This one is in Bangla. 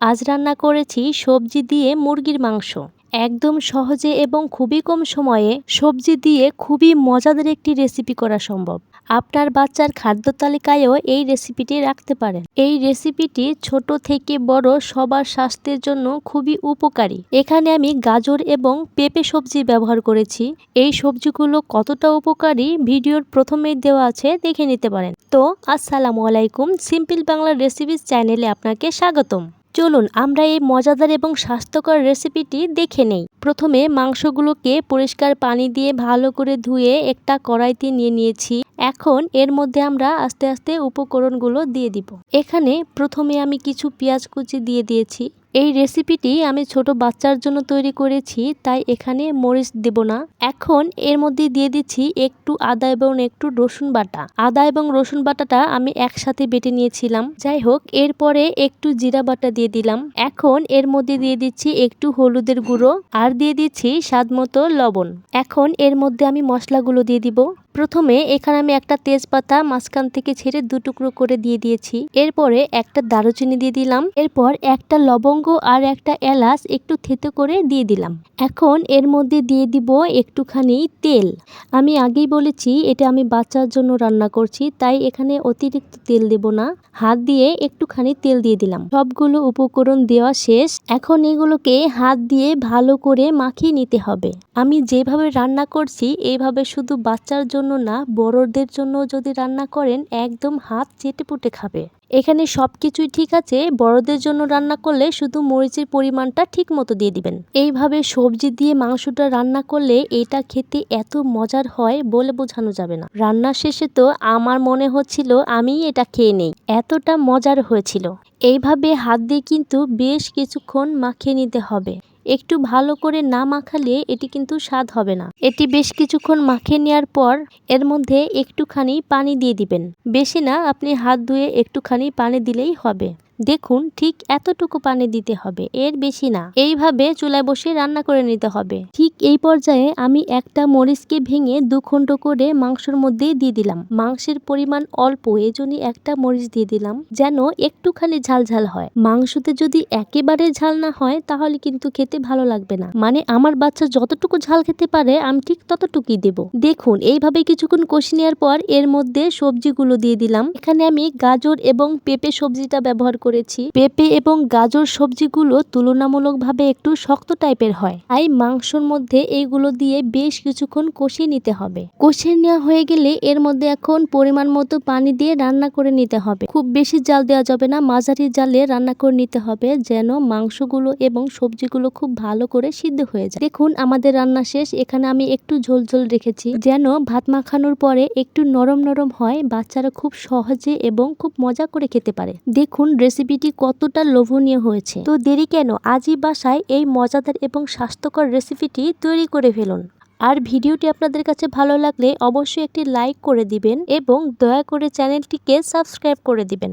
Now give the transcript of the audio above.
আজ রান্না করেছি সবজি দিয়ে মুরগির মাংস। একদম সহজে এবং খুবই কম সময়ে সবজি দিয়ে খুবই মজাদার একটি রেসিপি করা সম্ভব। আপনার বাচ্চার খাদ্য তালিকায়ও এই রেসিপিটি রাখতে পারেন। এই রেসিপিটি ছোট থেকে বড় সবার স্বাস্থ্যের জন্য খুবই উপকারী। এখানে আমি গাজর এবং পেঁপে সবজি ব্যবহার করেছি। এই সবজিগুলো কতটা উপকারী ভিডিওর প্রথমেই দেওয়া আছে, দেখে নিতে পারেন। তো আসসালামু আলাইকুম, সিম্পল বাংলা রেসিপিস চ্যানেলে আপনাকে স্বাগতম। চলুন আমরা এই মজাদার এবং স্বাস্থ্যকর রেসিপিটি দেখে নেই। প্রথমে মাংসগুলোকে পরিষ্কার পানি দিয়ে ভালো করে ধুয়ে একটা কড়াইতে নিয়ে নিয়েছি। এখন এর মধ্যে আমরা আস্তে আস্তে উপকরণগুলো দিয়ে দিব। এখানে প্রথমে আমি কিছু পেঁয়াজ কুচি দিয়ে দিয়েছি। এই রেসিপিটি আমি ছোট বাচ্চার জন্য তৈরি করেছি, তাই এখানে মরিচ দেব না। এখন এর মধ্যে দিয়ে দিচ্ছি একটু আদা এবং একটু রসুন বাটা। আদা এবং রসুন বাটাটা আমি একসাথে বেটে নিয়েছিলাম। যাই হোক, এরপরে একটু জিরা বাটা দিয়ে দিলাম। এখন এর মধ্যে দিয়ে দিচ্ছি একটু হলুদের গুঁড়ো আর দিয়ে দিচ্ছি স্বাদমতো লবণ। এখন এর মধ্যে আমি মশলাগুলো দিয়ে দিব। প্রথমে এখানে আমি একটা তেজপাতা মাঝখান থেকে ছেড়ে 2 টুকরো করে দিয়ে দিয়েছি। এরপরে একটা দারুচিনি দিয়ে দিলাম। এরপর একটা লবঙ্গ আর একটা এলাচ একটু থেতো করে দিয়ে দিলাম। এখন এর মধ্যে দিয়ে দিব একটুখানি তেল। আমি আগেই বলেছি এটা আমি বাচ্চার জন্য রান্না করছি, তাই এখানে অতিরিক্ত তেল দেব না। হাত দিয়ে একটুখানি তেল দিয়ে দিলাম। সবগুলো উপকরণ দেওয়া শেষ। এখন এগুলোকে হাত দিয়ে ভালো করে মাখিয়ে নিতে হবে। আমি যেভাবে রান্না করছি এইভাবে শুধু বাচ্চার জন্য না, বড়দের জন্য যদি রান্না করেন একদম হাত চেটেপুটে খাবে। এখানে সবকিছুই ঠিক আছে, বড়দের জন্য রান্না করলে শুধু মরিচের পরিমাণটা ঠিক মতো দিয়ে দিবেন। এইভাবে সবজি দিয়ে মাংসটা রান্না করলে এটা খেতে এত মজার হয় বলে বোঝানো যাবে না। রান্নার শেষে তো আমার মনে হচ্ছিল আমি এটা খেয়ে নেই, এতটা মজার হয়েছিল। এইভাবে হাত দিয়ে কিন্তু বেশ কিছুক্ষণ মাখিয়ে নিতে হবে। একটু ভালো করে না মাখালে এটি কিন্তু স্বাদ হবে না। এটি বেশ কিছুক্ষণ মাখিয়ে নেওয়ার পর এর মধ্যে একটুখানি পানি দিয়ে দিবেন। বেশি না, আপনি হাত ধুয়ে একটুখানি পানি দিলেই হবে। দেখুন, ঠিক এতটুকু পানি দিতে হবে, এর বেশি না। এইভাবে চুলায় বসে রান্না করে নিতে হবে। ঠিক এই পর্যায়ে আমি একটা মরিচকে ভেঙে 2 খণ্ড করে মাংসের মধ্যে দিয়ে দিলাম। মাংসের পরিমাণ অল্প, এজন্য একটা মরিচ দিয়ে দিলাম যেন একটুখানি ঝাল ঝাল হয়। মাংসতে যদি একেবারে ঝাল না হয় তাহলে কিন্তু খেতে ভালো লাগবে না। মানে আমার বাচ্চা যতটুকু ঝাল খেতে পারে আমি ঠিক ততটুকুই দেব। দেখুন, এইভাবে কিছুক্ষণ কষিয়ে নেওয়ার পর এর মধ্যে সবজিগুলো দিয়ে দিলাম। এখানে আমি গাজর এবং পেঁপে সবজিটা ব্যবহার করেছি। পেঁপে এবং গাজর সবজিগুলো তুলনামূলকভাবে একটু শক্ত টাইপের হয়, তাই মাংসর মধ্যে এইগুলো দিয়ে বেশ কিছুক্ষণ কষিয়ে নিতে হবে। কষিয়ে নেওয়া হয়ে গেলে এর মধ্যে এখন পরিমাণ মতো পানি দিয়ে রান্না করে নিতে হবে। খুব বেশি জাল দেওয়া যাবে না, মাঝারি জালে রান্না করে নিতে হবে যেন মাংসগুলো এবং সবজিগুলো খুব ভালো করে সিদ্ধ হয়ে যায়। দেখুন, আমাদের রান্না শেষ। এখানে আমি একটু ঝোল ঝোল রেখেছি যেন ভাত মাখানোর পরে একটু নরম নরম হয়, বাচ্চারা খুব সহজে এবং খুব মজা করে খেতে পারে। দেখুন রেসিপিটি কতটা লোভনীয় হয়েছে। তো দেরি কেন, আজই বাসায় এই মজাদার এবং স্বাস্থ্যকর রেসিপিটি তৈরি করে ফেলুন। আর ভিডিওটি আপনাদের কাছে ভালো লাগলে অবশ্যই একটি লাইক করে দিবেন এবং দয়া করে চ্যানেলটিকে সাবস্ক্রাইব করে দিবেন।